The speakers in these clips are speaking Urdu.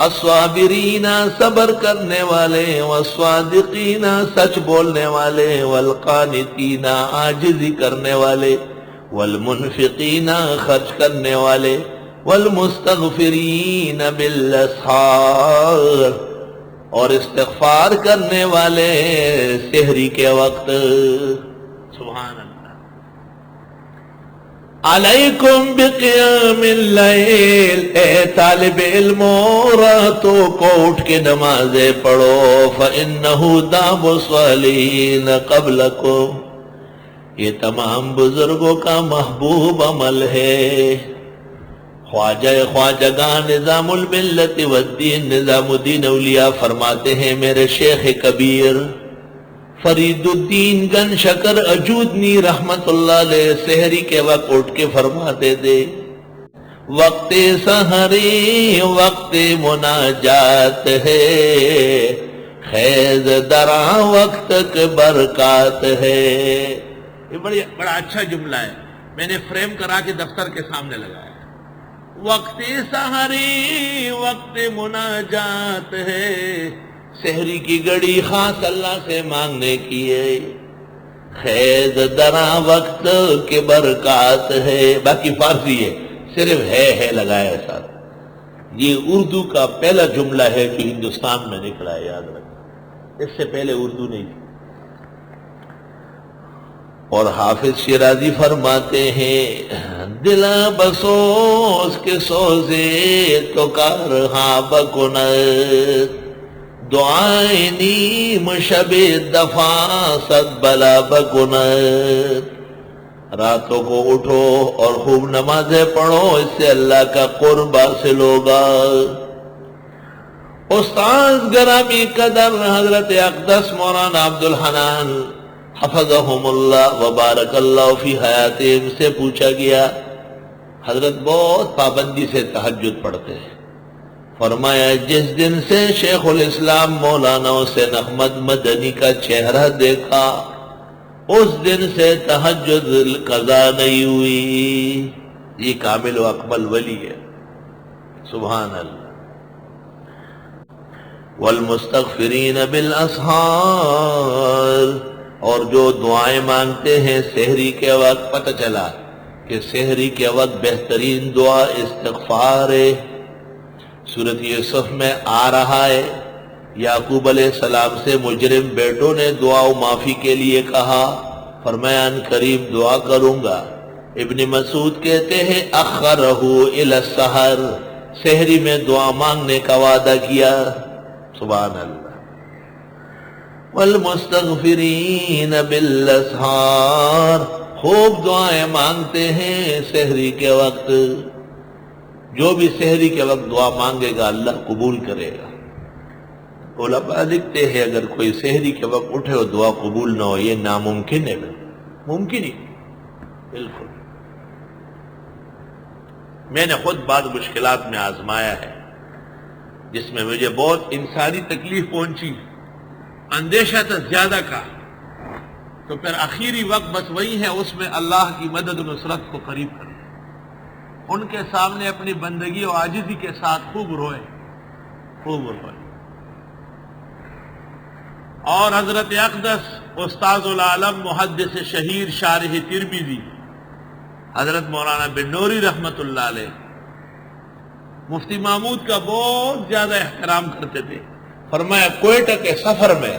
الصابرین صبر کرنے والے، والصادقین سچ بولنے والے، والقانتین عاجزی کرنے والے، والمنفقین خرچ کرنے والے، والمستغفرین بالاسحار اور استغفار کرنے والے سحری کے وقت۔ سبحان اللہ۔ علیکم بقیام اللیل، اے طالب علموں راتوں کو اٹھ کے نمازیں پڑھو، فإنہ داب الصالحین قبلکم، یہ تمام بزرگوں کا محبوب عمل ہے۔ خواجگان نظام الملت والدین نظام الدین اولیاء فرماتے ہیں، میرے شیخ کبیر فرید الدین گن شکر اجودنی رحمت اللہ علیہ سحری کے وقت اٹھ کے فرماتے تھے، وقت سحری وقت مناجات ہے، خیز درا وقت کے برکات ہے۔ یہ بڑا اچھا جملہ ہے، میں نے فریم کرا کے دفتر کے سامنے لگایا۔ وقت سحری وقت مناجات ہے، سحری کی گھڑی خاص اللہ سے مانگنے کی ہے، خیز درا وقت کے برکات ہے۔ باقی فارسی ہے، صرف ہے لگایا ہے ساتھ۔ یہ اردو کا پہلا جملہ ہے جو ہندوستان میں نکلا ہے، یاد رکھنا، اس سے پہلے اردو نہیں تھی۔ اور حافظ شیرازی فرماتے ہیں، دلا بسوز کے سوزے تو کارہاں بکنت، دعائیں نیم شب دفاع صد بلا بکنت۔ راتوں کو اٹھو اور خوب نمازیں پڑھو، اس سے اللہ کا قرب حاصل ہوگا۔ استاد گرامی قدر حضرت اقدس مولانا عبدالحنان حفظہم اللہ وبارک اللہ فی حیاتہم سے پوچھا گیا، حضرت بہت پابندی سے تہجد پڑھتے ہیں، فرمایا جس دن سے شیخ الاسلام مولانا حسین احمد مدنی کا چہرہ دیکھا، اس دن سے تہجد قضا نہیں ہوئی۔ یہ کامل و اکمل ولی ہے، سبحان اللہ۔ والمستغفرین بالاسحار، اور جو دعائیں مانگتے ہیں سحری کے وقت، پتہ چلا کہ سحری کے وقت بہترین دعا استغفار ہے۔ سورۃ یوسف میں آ رہا ہے، یعقوب علیہ السلام سے مجرم بیٹوں نے دعا و معافی کے لیے کہا، فرمایا ان قریب دعا کروں گا۔ ابن مسعود کہتے ہیں اخرہ الی السحر، سحری میں دعا مانگنے کا وعدہ کیا، سبحان اللہ۔ والمستغفرین بالاسحار، خوب دعائیں مانگتے ہیں سحری کے وقت۔ جو بھی سحری کے وقت دعا مانگے گا اللہ قبول کرے گا۔ علماء لکھتے ہیں اگر کوئی سحری کے وقت اٹھے اور دعا قبول نہ ہو، یہ ناممکن ہے، ممکن ہی بالکل۔ میں نے خود بعض مشکلات میں آزمایا ہے جس میں مجھے بہت انسانی تکلیف پہنچی، اندیشہ تھا زیادہ کا، تو پھر آخری وقت بس وہی ہے، اس میں اللہ کی مدد و نصرت کو قریب کریں، ان کے سامنے اپنی بندگی و عاجزی کے ساتھ خوب روئے، خوب روئے۔ اور حضرت اقدس استاذ العالم محدث شہیر شارح ترمذی حضرت مولانا بن نوری رحمت اللہ علیہ مفتی محمود کا بہت زیادہ احترام کرتے تھے، فرمایا کوئٹہ کے سفر میں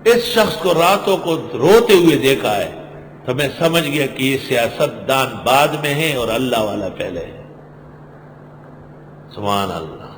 اس شخص کو راتوں کو روتے ہوئے دیکھا ہے تو میں سمجھ گیا کہ یہ سیاست دان بعد میں ہے اور اللہ والا پہلے ہے، سبحان اللہ۔